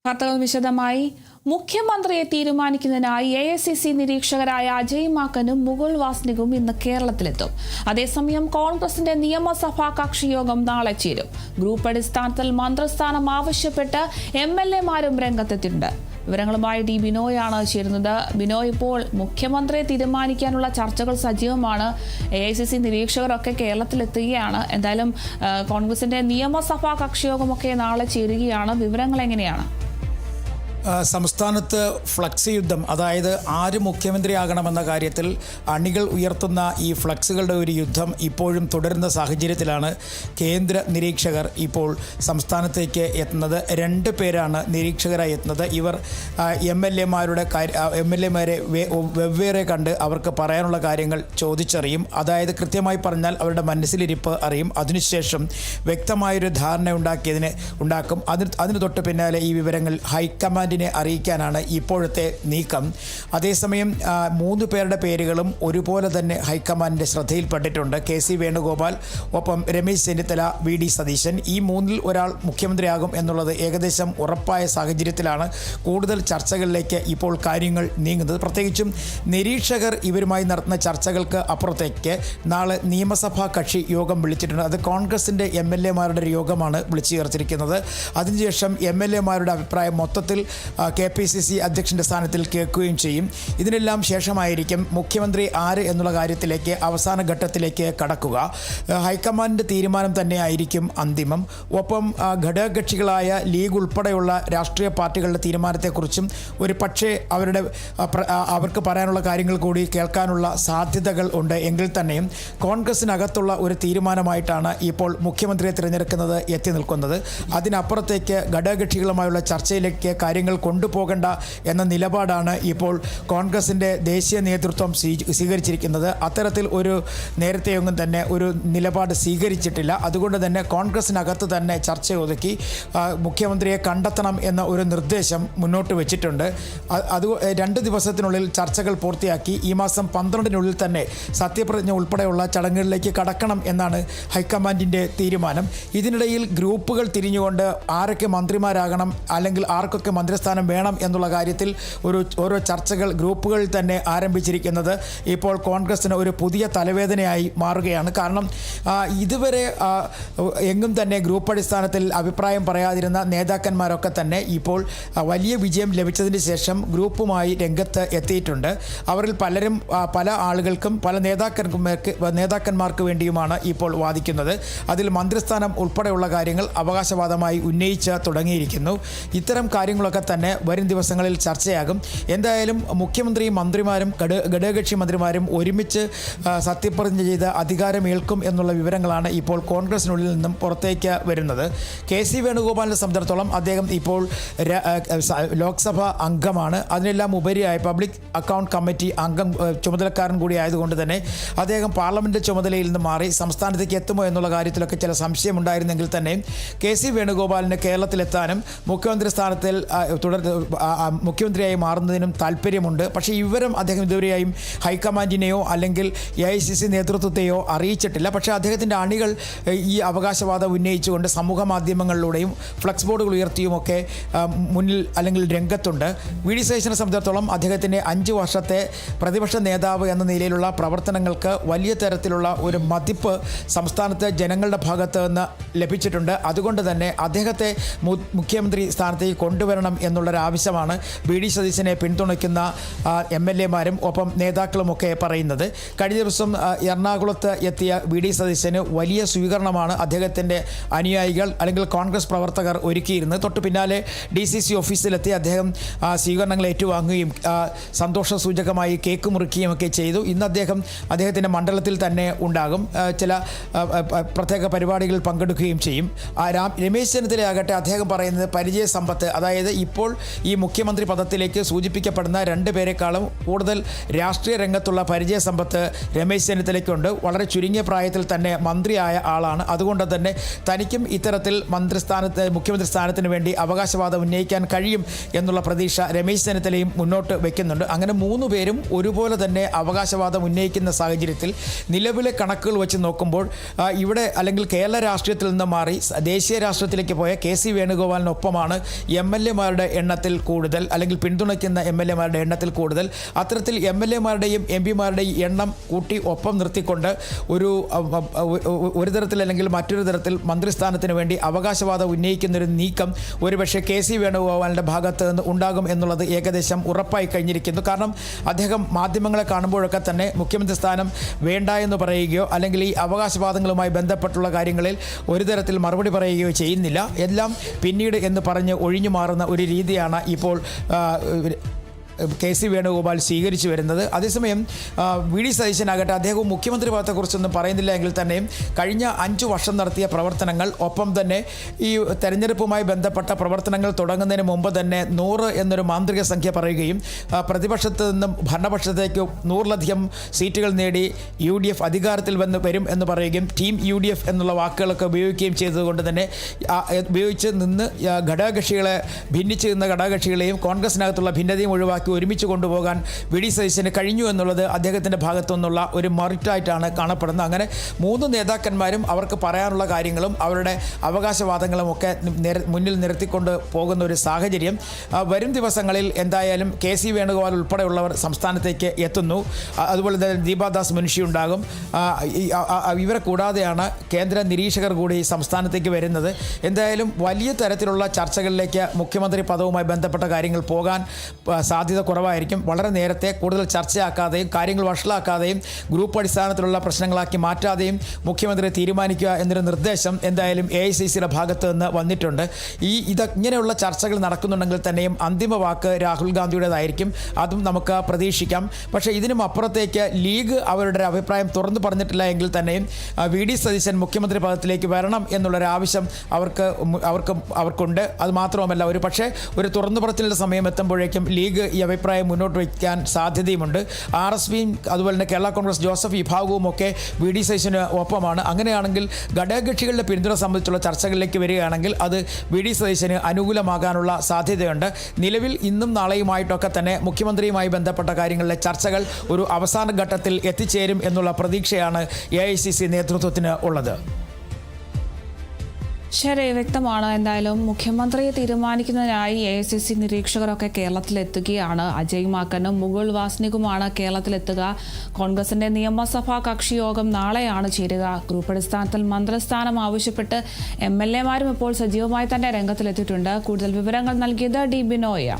വാർത്തകൾ വിശദമായി. മുഖ്യമന്ത്രിയെ തീരുമാനിക്കുന്നതിനായി AICC നിരീക്ഷകരായ അജയ് മാക്കനും മുകുൾ വാസ്നികും ഇന്ന് കേരളത്തിലെത്തും. അതേസമയം കോൺഗ്രസിന്റെ നിയമസഭാ കക്ഷി യോഗം നാളെ ചേരും. ഗ്രൂപ്പ് അടിസ്ഥാനത്തിൽ മന്ത്രിസ്ഥാനം ആവശ്യപ്പെട്ട് MLA-മാരും രംഗത്തെത്തിയിട്ടുണ്ട്. വിവരങ്ങളുമായി ഡി ബിനോയാണ് ചേരുന്നത്. ബിനോയ്, ഇപ്പോൾ മുഖ്യമന്ത്രിയെ തീരുമാനിക്കാനുള്ള ചർച്ചകൾ സജീവമാണ്. AICC നിരീക്ഷകരൊക്കെ കേരളത്തിലെത്തുകയാണ്. എന്തായാലും കോൺഗ്രസിന്റെ നിയമസഭാ കക്ഷിയോഗമൊക്കെ നാളെ ചേരുകയാണ്. വിവരങ്ങൾ എങ്ങനെയാണ്? സംസ്ഥാനത്ത് ഫ്ലക്സ് യുദ്ധം, അതായത് ആര് മുഖ്യമന്ത്രിയാകണമെന്ന കാര്യത്തിൽ അണികൾ ഉയർത്തുന്ന ഈ ഫ്ലക്സുകളുടെ ഒരു യുദ്ധം ഇപ്പോഴും തുടരുന്ന സാഹചര്യത്തിലാണ് കേന്ദ്ര നിരീക്ഷകർ ഇപ്പോൾ സംസ്ഥാനത്തേക്ക് എത്തുന്നത്. 2 പേരാണ് നിരീക്ഷകരായി എത്തുന്നത്. ഇവർ MLA-മാരെ വെവ്വേറെ കണ്ട് അവർക്ക് പറയാനുള്ള കാര്യങ്ങൾ ചോദിച്ചറിയും. അതായത് കൃത്യമായി പറഞ്ഞാൽ അവരുടെ മനസ്സിലിരിപ്പ് അറിയും. അതിനുശേഷം വ്യക്തമായൊരു ധാരണ ഉണ്ടാക്കും. അതിന് തൊട്ട് പിന്നാലെ ഈ വിവരങ്ങൾ ഹൈക്കമാൻഡ് അറിയിക്കാനാണ് ഇപ്പോഴത്തെ നീക്കം. അതേസമയം 3 പേരുടെ പേരുകളും ഒരുപോലെ തന്നെ ഹൈക്കമാൻഡിന്റെ ശ്രദ്ധയിൽപ്പെട്ടിട്ടുണ്ട്. KC വേണുഗോപാൽ, ഒപ്പം രമേശ് ചെന്നിത്തല, VD സതീശൻ. ഈ 3-ൽ ഒരാൾ മുഖ്യമന്ത്രിയാകും എന്നുള്ളത് ഏകദേശം ഉറപ്പായ സാഹചര്യത്തിലാണ് കൂടുതൽ ചർച്ചകളിലേക്ക് ഇപ്പോൾ കാര്യങ്ങൾ നീങ്ങുന്നത്. പ്രത്യേകിച്ചും നിരീക്ഷകർ ഇവരുമായി നടത്തുന്ന ചർച്ചകൾക്ക് അപ്പുറത്തേക്ക് നാളെ നിയമസഭാ കക്ഷി യോഗം വിളിച്ചിട്ടുണ്ട്. അത് കോൺഗ്രസിന്റെ MLA-മാരുടെ ഒരു യോഗമാണ് വിളിച്ചു ചേർത്തിരിക്കുന്നത്. അതിനുശേഷം MLA-മാരുടെ അഭിപ്രായം മൊത്തത്തിൽ KPCC അധ്യക്ഷൻ്റെ സ്ഥാനത്തിൽ കേൾക്കുകയും ചെയ്യും. ഇതിനെല്ലാം ശേഷമായിരിക്കും മുഖ്യമന്ത്രി ആര് എന്നുള്ള കാര്യത്തിലേക്ക് അവസാന ഘട്ടത്തിലേക്ക് കടക്കുക. ഹൈക്കമാൻഡിൻ്റെ തീരുമാനം തന്നെയായിരിക്കും അന്തിമം. ഒപ്പം ഘടകകക്ഷികളായ ലീഗ് ഉൾപ്പെടെയുള്ള രാഷ്ട്രീയ പാർട്ടികളുടെ തീരുമാനത്തെക്കുറിച്ചും ഒരു പക്ഷേ അവർക്ക് പറയാനുള്ള കാര്യങ്ങൾ കൂടി കേൾക്കാനുള്ള സാധ്യതകൾ ഉണ്ട്. എങ്കിൽ തന്നെയും കോൺഗ്രസിനകത്തുള്ള ഒരു തീരുമാനമായിട്ടാണ് ഇപ്പോൾ മുഖ്യമന്ത്രിയെ തിരഞ്ഞെടുക്കുന്നത് എത്തി നിൽക്കുന്നത്. അതിനപ്പുറത്തേക്ക് ഘടകകക്ഷികളുമായുള്ള ചർച്ചയിലേക്ക് കാര്യങ്ങൾ കൊണ്ടുപോകേണ്ട എന്ന നിലപാടാണ് ഇപ്പോൾ കോൺഗ്രസിൻ്റെ ദേശീയ നേതൃത്വം സ്വീകരിച്ചിരിക്കുന്നത്. അത്തരത്തിൽ ഒരു നേരത്തെയൊന്നും തന്നെ ഒരു നിലപാട് സ്വീകരിച്ചിട്ടില്ല. അതുകൊണ്ട് തന്നെ കോൺഗ്രസിനകത്ത് തന്നെ ചർച്ച ഒതുക്കി മുഖ്യമന്ത്രിയെ കണ്ടെത്തണം എന്ന ഒരു നിർദ്ദേശം മുന്നോട്ട് വെച്ചിട്ടുണ്ട്. അത് 2 ദിവസത്തിനുള്ളിൽ ചർച്ചകൾ പൂർത്തിയാക്കി ഈ മാസം 12-നുള്ളിൽ തന്നെ സത്യപ്രതിജ്ഞ ഉൾപ്പെടെയുള്ള ചടങ്ങുകളിലേക്ക് കടക്കണം എന്നാണ് ഹൈക്കമാൻഡിൻ്റെ തീരുമാനം. ഇതിനിടയിൽ ഗ്രൂപ്പുകൾ തിരിഞ്ഞുകൊണ്ട് ആരൊക്കെ മന്ത്രിമാരാകണം, അല്ലെങ്കിൽ ആർക്കൊക്കെ മന്ത്രിസ്ഥാനം വേണം എന്നുള്ള കാര്യത്തിൽ ഓരോ ചർച്ചകൾ ഗ്രൂപ്പുകളിൽ തന്നെ ആരംഭിച്ചിരിക്കുന്നത് ഇപ്പോൾ കോൺഗ്രസിന് ഒരു പുതിയ തലവേദനയായി മാറുകയാണ്. കാരണം ഇതുവരെ എങ്ങും തന്നെ ഗ്രൂപ്പ് അടിസ്ഥാനത്തിൽ അഭിപ്രായം പറയാതിരുന്ന നേതാക്കന്മാരൊക്കെ തന്നെ ഇപ്പോൾ വലിയ വിജയം ലഭിച്ചതിന് ശേഷം ഗ്രൂപ്പുമായി രംഗത്ത് എത്തിയിട്ടുണ്ട്. അവരിൽ പലരും പല ആളുകൾക്കും പല നേതാക്കന്മാർക്ക് വേണ്ടിയുമാണ് ഇപ്പോൾ വാദിക്കുന്നത്. അതിൽ മന്ത്രിസ്ഥാനം ഉൾപ്പെടെയുള്ള കാര്യങ്ങൾ അവകാശവാദമായി ഉന്നയിച്ച് തുടങ്ങിയിരിക്കുന്നു. ഇത്തരം കാര്യങ്ങളൊക്കെ തന്നെ വരും ദിവസങ്ങളിൽ ചർച്ചയാകും. എന്തായാലും മുഖ്യമന്ത്രിയും മന്ത്രിമാരും ഘടകകക്ഷി മന്ത്രിമാരും ഒരുമിച്ച് സത്യപ്രതിജ്ഞ ചെയ്ത് അധികാരമേൽക്കും എന്നുള്ള വിവരങ്ങളാണ് ഇപ്പോൾ കോൺഗ്രസിനുള്ളിൽ നിന്നും പുറത്തേക്ക് വരുന്നത്. KC വേണുഗോപാലിനെ സംബന്ധിച്ചിടത്തോളം അദ്ദേഹം ഇപ്പോൾ ലോക്സഭ അംഗമാണ്. അതിനെല്ലാം ഉപരിയായി പബ്ലിക് അക്കൗണ്ട് കമ്മിറ്റി അംഗം ചുമതലക്കാരൻ കൂടി ആയതുകൊണ്ട് തന്നെ അദ്ദേഹം പാർലമെന്റ് ചുമതലയിൽ നിന്ന് മാറി സംസ്ഥാനത്തേക്ക് എത്തുമോ എന്നുള്ള കാര്യത്തിലൊക്കെ ചില സംശയമുണ്ടായിരുന്നെങ്കിൽ തന്നെയും KC വേണുഗോപാലിന് കേരളത്തിലെത്താനും മുഖ്യമന്ത്രി സ്ഥാനത്തിൽ മുഖ്യമന്ത്രിയായി മാറുന്നതിനും താല്പര്യമുണ്ട്. പക്ഷേ ഇവരും അദ്ദേഹം ഇതുവരെയായും ഹൈക്കമാൻഡിനെയോ അല്ലെങ്കിൽ AICC നേതൃത്വത്തെയോ അറിയിച്ചിട്ടില്ല. പക്ഷേ അദ്ദേഹത്തിൻ്റെ അണികൾ ഈ അവകാശവാദം ഉന്നയിച്ചുകൊണ്ട് സമൂഹ മാധ്യമങ്ങളിലൂടെയും ഫ്ലക്സ് ബോർഡുകൾ ഉയർത്തിയുമൊക്കെ മുന്നിൽ അല്ലെങ്കിൽ രംഗത്തുണ്ട്. VD സതീശനെ സംബന്ധിച്ചിടത്തോളം അദ്ദേഹത്തിൻ്റെ 5 വർഷത്തെ പ്രതിപക്ഷ നേതാവ് എന്ന നിലയിലുള്ള പ്രവർത്തനങ്ങൾക്ക് വലിയ തരത്തിലുള്ള ഒരു മതിപ്പ് സംസ്ഥാനത്തെ ജനങ്ങളുടെ ഭാഗത്ത് നിന്ന് ലഭിച്ചിട്ടുണ്ട്. അതുകൊണ്ട് തന്നെ അദ്ദേഹത്തെ മുഖ്യമന്ത്രി സ്ഥാനത്തേക്ക് കൊണ്ടുവരണം എന്നുള്ളൊരാവശ്യമാണ് VD സതീശനെ പിന്തുണയ്ക്കുന്ന MLA-മാരും ഒപ്പം നേതാക്കളുമൊക്കെ പറയുന്നത്. കഴിഞ്ഞ ദിവസം എറണാകുളത്ത് എത്തിയ VD സതീശന് വലിയ സ്വീകരണമാണ് അദ്ദേഹത്തിൻ്റെ അനുയായികൾ അല്ലെങ്കിൽ കോൺഗ്രസ് പ്രവർത്തകർ ഒരുക്കിയിരുന്നത്. തൊട്ട് പിന്നാലെ DCC ഓഫീസിലെത്തി അദ്ദേഹം സ്വീകരണങ്ങൾ ഏറ്റുവാങ്ങുകയും സന്തോഷസൂചകമായി കേക്ക് മുറിക്കുകയും ഒക്കെ ചെയ്തു. ഇന്ന് അദ്ദേഹത്തിൻ്റെ മണ്ഡലത്തിൽ തന്നെ ഉണ്ടാകും. ചില പ്രത്യേക പരിപാടികളിൽ പങ്കെടുക്കുകയും ചെയ്യും. രമേശ് ചെന്നിത്തലയാകട്ടെ അദ്ദേഹം പറയുന്നത് പരിചയസമ്പത്ത്, അതായത് ഇപ്പോൾ ഈ മുഖ്യമന്ത്രി പദത്തിലേക്ക് സൂചിപ്പിക്കപ്പെടുന്ന 2 പേരെക്കാളും കൂടുതൽ രാഷ്ട്രീയ രംഗത്തുള്ള പരിചയസമ്പത്ത് രമേശ് ചെന്നിത്തലയ്ക്കുണ്ട്. വളരെ ചുരുങ്ങിയ പ്രായത്തിൽ തന്നെ മന്ത്രിയായ ആളാണ്. അതുകൊണ്ട് തന്നെ തനിക്കും ഇത്തരത്തിൽ മുഖ്യമന്ത്രി സ്ഥാനത്തിന് വേണ്ടി അവകാശവാദം ഉന്നയിക്കാൻ കഴിയും എന്നുള്ള പ്രതീക്ഷ രമേശ് ചെന്നിത്തലയും മുന്നോട്ട് വയ്ക്കുന്നുണ്ട്. അങ്ങനെ 3 പേരും ഒരുപോലെ തന്നെ അവകാശവാദം ഉന്നയിക്കുന്ന സാഹചര്യത്തിൽ നിലവിലെ കണക്കുകൾ വെച്ച് നോക്കുമ്പോൾ ഇവിടെ അല്ലെങ്കിൽ കേരള രാഷ്ട്രീയത്തിൽ നിന്ന് മാറി ദേശീയ രാഷ്ട്രീയത്തിലേക്ക് പോയ KC വേണുഗോപാലിനൊപ്പമാണ് MLA-മാരുടെ മാരുടെ എണ്ണത്തിൽ കൂടുതൽ അല്ലെങ്കിൽ പിന്തുണയ്ക്കുന്ന MLA മാരുടെ എണ്ണത്തിൽ കൂടുതൽ അത്തരത്തിൽ MLA മാരുടെയും MP മാരുടെയും എണ്ണം കൂട്ടി ഒപ്പം നിർത്തിക്കൊണ്ട് ഒരു തരത്തിൽ അല്ലെങ്കിൽ മറ്റൊരു തരത്തിൽ മന്ത്രിസ്ഥാനത്തിന് വേണ്ടി അവകാശവാദം ഉന്നയിക്കുന്നൊരു നീക്കം ഒരുപക്ഷെ KC വേണുഗോപാലിൻ്റെ ഭാഗത്ത് നിന്ന് ഉണ്ടാകും എന്നുള്ളത് ഏകദേശം ഉറപ്പായി കഴിഞ്ഞിരിക്കുന്നു. കാരണം അദ്ദേഹം മാധ്യമങ്ങളെ കാണുമ്പോഴൊക്കെ തന്നെ മുഖ്യമന്ത്രി സ്ഥാനം വേണ്ട എന്ന് പറയുകയോ അല്ലെങ്കിൽ ഈ അവകാശവാദങ്ങളുമായി ബന്ധപ്പെട്ടുള്ള കാര്യങ്ങളിൽ ഒരു തരത്തിൽ മറുപടി പറയുകയോ ചെയ്യുന്നില്ല. എല്ലാം പിന്നീട് എന്ന് പറഞ്ഞ് ഒഴിഞ്ഞു മാറുന്ന ഒരു രീതിയാണ് ഇപ്പോൾ KC വേണുഗോപാൽ സ്വീകരിച്ചു വരുന്നത്. അതേസമയം VD സതീശനാകട്ടെ അദ്ദേഹവും മുഖ്യമന്ത്രി പദത്തെക്കുറിച്ചൊന്നും പറയുന്നില്ല എങ്കിൽ തന്നെയും കഴിഞ്ഞ 5 വർഷം നടത്തിയ പ്രവർത്തനങ്ങൾ ഒപ്പം തന്നെ ഈ തെരഞ്ഞെടുപ്പുമായി ബന്ധപ്പെട്ട പ്രവർത്തനങ്ങൾ തുടങ്ങുന്നതിന് മുമ്പ് തന്നെ 100 എന്നൊരു മാന്ത്രിക സംഖ്യ പറയുകയും പ്രതിപക്ഷത്ത് നിന്നും ഭരണപക്ഷത്തേക്ക് 100-ലധികം സീറ്റുകൾ നേടി UDF അധികാരത്തിൽ വരും എന്ന് പറയുകയും ടീം UDF എന്നുള്ള വാക്കുകളൊക്കെ ഉപയോഗിക്കുകയും ചെയ്തതുകൊണ്ട് തന്നെ ഉപയോഗിച്ച് നിന്ന് ഘടകകക്ഷികളെ ഭിന്നിച്ച് നിന്ന ഘടകകക്ഷികളെയും കോൺഗ്രസിനകത്തുള്ള ഭിന്നതയും ഒഴിവാക്കി ഒരുമിച്ച് കൊണ്ടുപോകാൻ VD സതീശന് കഴിഞ്ഞു എന്നുള്ളത് അദ്ദേഹത്തിൻ്റെ ഭാഗത്തു നിന്നുള്ള ഒരു മെറിറ്റായിട്ടാണ് കാണപ്പെടുന്നത്. അങ്ങനെ 3 നേതാക്കന്മാരും അവർക്ക് പറയാനുള്ള കാര്യങ്ങളും അവരുടെ അവകാശവാദങ്ങളും ഒക്കെ മുന്നിൽ നിർത്തിക്കൊണ്ട് പോകുന്ന ഒരു സാഹചര്യം വരും ദിവസങ്ങളിൽ എന്തായാലും KC വേണുഗോപാൽ ഉൾപ്പെടെയുള്ളവർ സംസ്ഥാനത്തേക്ക് എത്തുന്നു. അതുപോലെ തന്നെ ദീപാദാസ് മുൻഷി ഉണ്ടാകും. ഇവരെ കൂടാതെയാണ് കേന്ദ്ര നിരീക്ഷകർ കൂടി സംസ്ഥാനത്തേക്ക് വരുന്നത്. എന്തായാലും വലിയ തരത്തിലുള്ള ചർച്ചകളിലേക്ക് മുഖ്യമന്ത്രി പദവുമായി ബന്ധപ്പെട്ട കാര്യങ്ങൾ പോകാൻ സാധ്യത കുറവായിരിക്കും. വളരെ നേരത്തെ കൂടുതൽ ചർച്ചയാക്കാതെയും കാര്യങ്ങൾ വഷളാക്കാതെയും ഗ്രൂപ്പ് അടിസ്ഥാനത്തിലുള്ള പ്രശ്നങ്ങളാക്കി മാറ്റാതെയും മുഖ്യമന്ത്രി തീരുമാനിക്കുക എന്നൊരു നിർദ്ദേശം എന്തായാലും AICCയുടെ ഭാഗത്ത് നിന്ന് വന്നിട്ടുണ്ട്. ഇങ്ങനെയുള്ള ചർച്ചകൾ നടക്കുന്നുണ്ടെങ്കിൽ തന്നെയും അന്തിമ വാക്ക് രാഹുൽ ഗാന്ധിയുടേതായിരിക്കും. അതും നമുക്ക് പ്രതീക്ഷിക്കാം. പക്ഷേ ഇതിനും അപ്പുറത്തേക്ക് ലീഗ് അവരുടെ അഭിപ്രായം തുറന്നു പറഞ്ഞിട്ടില്ല എങ്കിൽ തന്നെയും VD സതീശൻ മുഖ്യമന്ത്രി പദത്തിലേക്ക് വരണം എന്നുള്ളൊരാവശ്യം അവർക്കുണ്ട്. അത് മാത്രവുമല്ല ഒരു പക്ഷേ ഒരു തുറന്നു പറച്ചിലിൻ്റെ സമയം എത്തുമ്പോഴേക്കും ലീഗ് ഈ അഭിപ്രായം മുന്നോട്ട് വയ്ക്കാൻ സാധ്യതയുമുണ്ട്. RSPയും അതുപോലെ തന്നെ കേരള കോൺഗ്രസ് ജോസഫ് വിഭാഗവും ഒക്കെ VD സതീശന് ഒപ്പമാണ്. അങ്ങനെയാണെങ്കിൽ ഘടകകക്ഷികളുടെ പിന്തുണ സംബന്ധിച്ചുള്ള ചർച്ചകളിലേക്ക് വരികയാണെങ്കിൽ അത് VD സതീശന് അനുകൂലമാകാനുള്ള സാധ്യതയുണ്ട്. നിലവിൽ ഇന്നും നാളെയുമായിട്ടൊക്കെ തന്നെ മുഖ്യമന്ത്രിയുമായി ബന്ധപ്പെട്ട കാര്യങ്ങളിലെ ചർച്ചകൾ ഒരു അവസാന ഘട്ടത്തിൽ എത്തിച്ചേരും എന്നുള്ള പ്രതീക്ഷയാണ് AICC നേതൃത്വത്തിന് ഉള്ളത്. ശരി, വ്യക്തമാണ്. എന്തായാലും മുഖ്യമന്ത്രിയെ തീരുമാനിക്കുന്നതിനായി AICC നിരീക്ഷകരൊക്കെ കേരളത്തിലെത്തുകയാണ്. അജയ് മാക്കനും മുകുൾ വാസ്നികുമാണ് കേരളത്തിലെത്തുക. കോൺഗ്രസിന്റെ നിയമസഭാ കക്ഷി യോഗം നാളെയാണ് ചേരുക. ഗ്രൂപ്പ് അടിസ്ഥാനത്തിൽ മന്ത്രിസ്ഥാനം ആവശ്യപ്പെട്ട് MLA മാരും ഇപ്പോൾ സജീവമായി തന്നെ രംഗത്തിലെത്തിയിട്ടുണ്ട്. കൂടുതൽ വിവരങ്ങൾ നൽകിയത് D ബിനോയ്.